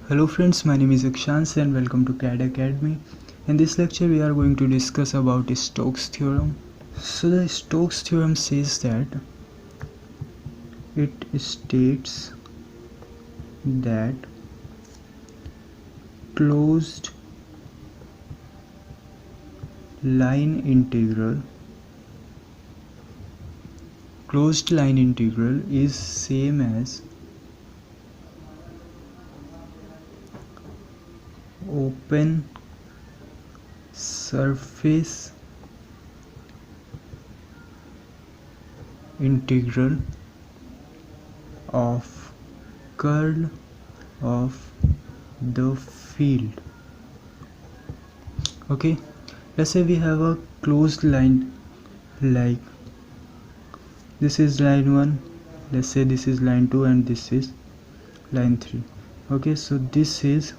Hello friends, my name is Akshans and welcome to CAD Academy. In this lecture we are going to discuss about Stokes theorem. So the Stokes theorem says that it states that closed line integral is same as open surface integral of curl of the field. Okay, let's say we have a closed line, like this is line 1, let's say this is line 2 and this is line 3. Okay, so this is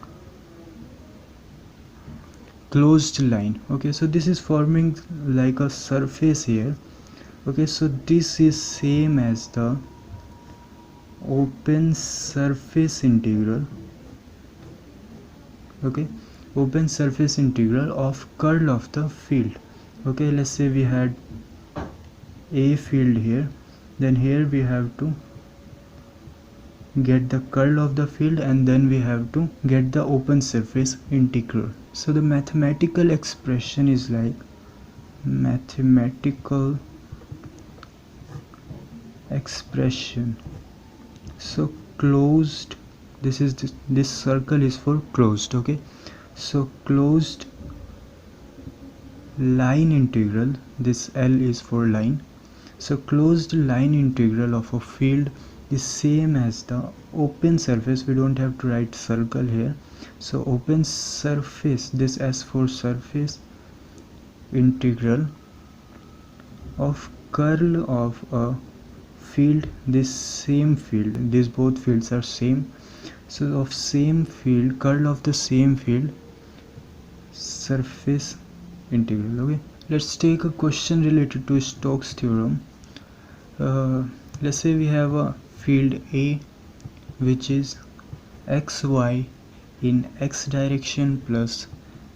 closed line. Okay, so this is forming like a surface here. Okay, so this is same as the open surface integral. Okay, open surface integral of curl of the field. Okay, let's say we had a field here, then here we have to get the curl of the field and then we have to get the open surface integral. So the mathematical expression is like mathematical expression. So closed, this is this circle is for closed. Okay, so closed line integral, this L is for line. So closed line integral of a field is same as the open surface. We don't have to write circle here. So open surface, this S for surface integral of curl of a field, this same field, these both fields are same. So of same field, curl of the same field, surface integral. Okay, let's take a question related to Stokes theorem. Let's say we have a field A which is xy in x direction plus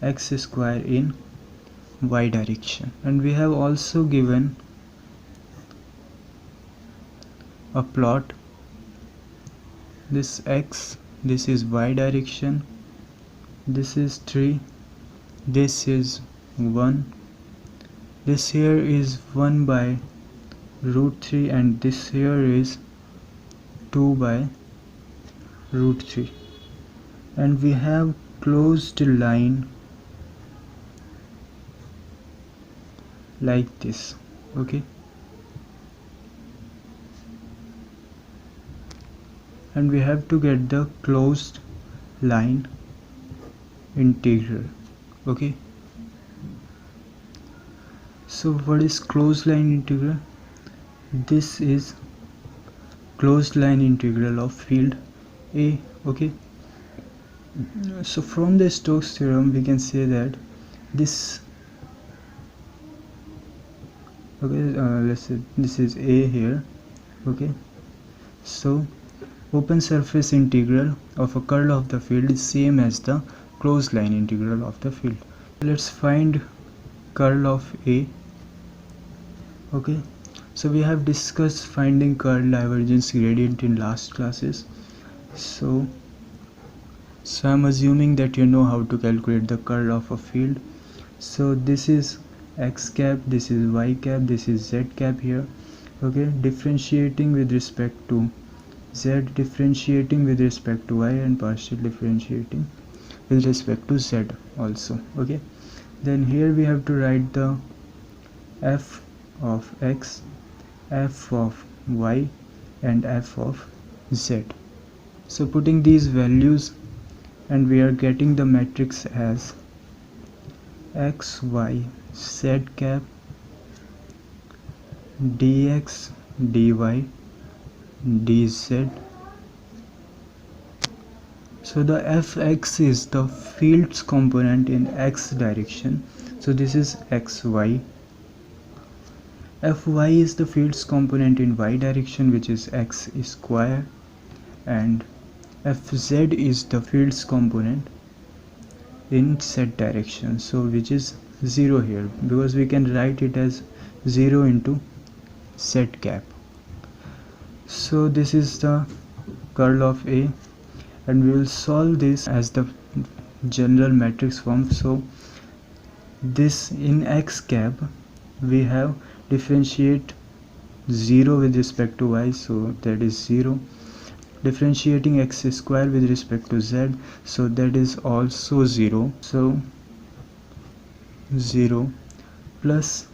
x square in y direction, and we have also given a plot. This x, this is y direction, this is 3, this is 1, this here is 1 by root 3 and this here is 2 by root 3, and we have closed line like this. Okay, and we have to get the closed line integral. Okay, so what is closed line integral? This is closed line integral of field A. Okay, so from the Stokes theorem we can say that this, okay, let's say this is A here. Okay, so open surface integral of a curl of the field is same as the closed line integral of the field. Let's find curl of A. Okay, so we have discussed finding curl, divergence, gradient in last classes. So I'm assuming that you know how to calculate the curl of a field. So this is x cap, this is y cap, this is z cap here. Okay, differentiating with respect to z, differentiating with respect to y, and partial differentiating with respect to z also. Okay, then here we have to write the f of x, f of y, and f of z. So putting these values, and we are getting the matrix as x, y, z cap, dx, dy, dz. So the fx is the field's component in x direction, so this is xy. Fy is the field's component in y direction, which is x square, and Fz is the field's component in z direction, so which is 0 here, because we can write it as 0 into z cap. So this is the curl of A, and we will solve this as the general matrix form. So this in x cap we have differentiate 0 with respect to y, so that is 0. Differentiating x square with respect to z, so that is also 0. So 0 plus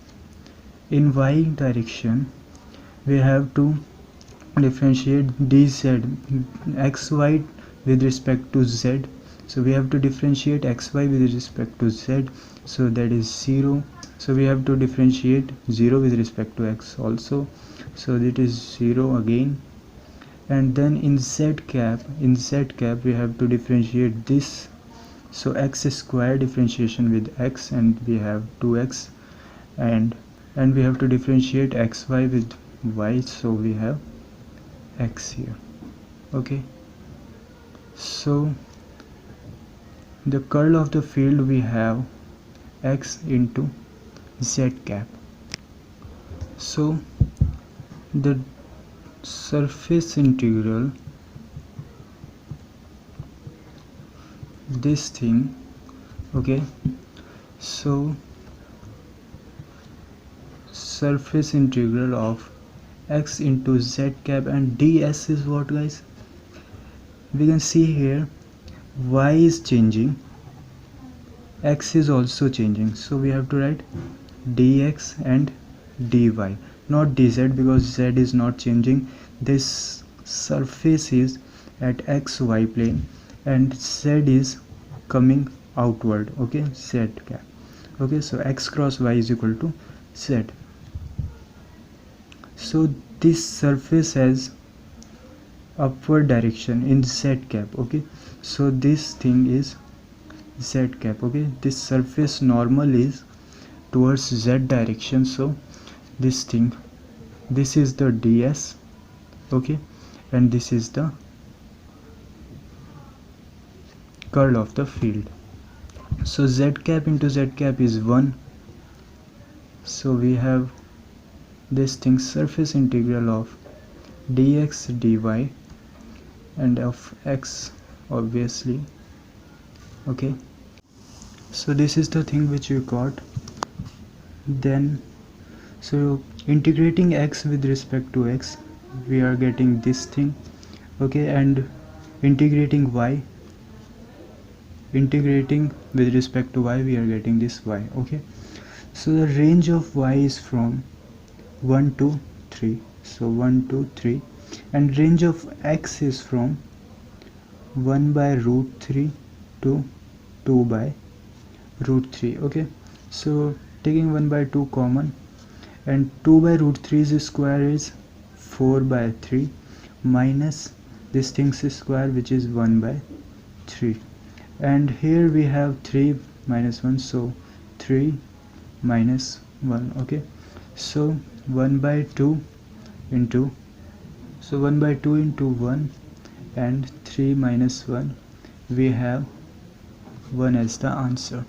in y direction we have to differentiate dz xy with respect to z, so we have to differentiate xy with respect to z, so that is 0. So we have to differentiate 0 with respect to x also, so that is 0 again. And then in z cap we have to differentiate this, so x square differentiation with x, and we have 2x, and we have to differentiate xy with y, so we have x here. Okay, so the curl of the field we have x into z cap. So the surface integral, this thing, okay, so surface integral of x into z cap, and ds is what, guys? We can see here y is changing, x is also changing, so we have to write dx and dy, not dz, because z is not changing. This surface is at xy plane and z is coming outward, okay, z cap. Okay, so x cross y is equal to z. So this surface has upward direction in z cap, okay, so this thing is z cap. Okay, this surface normal is towards z direction, so this thing, this is the ds, okay, and this is the curl of the field. So z cap into z cap is 1, so we have this thing, surface integral of dx dy and of x, obviously. Okay, so this is the thing which we got. Then so integrating x with respect to x, we are getting this thing, okay, and integrating y, integrating with respect to y, we are getting this y. Okay, so the range of y is from 1 to 3, so 1 to 3, and range of x is from 1 by root 3 to 2 by root 3. Okay, so taking 1 by 2 common, and 2 by root 3's square is 4 by 3 minus this thing's square, which is 1 by 3, and here we have 3 minus 1, so 3 minus 1. Okay, so 1 by 2 into, so 1 by 2 into 1 and 3 minus 1, we have 1 as the answer.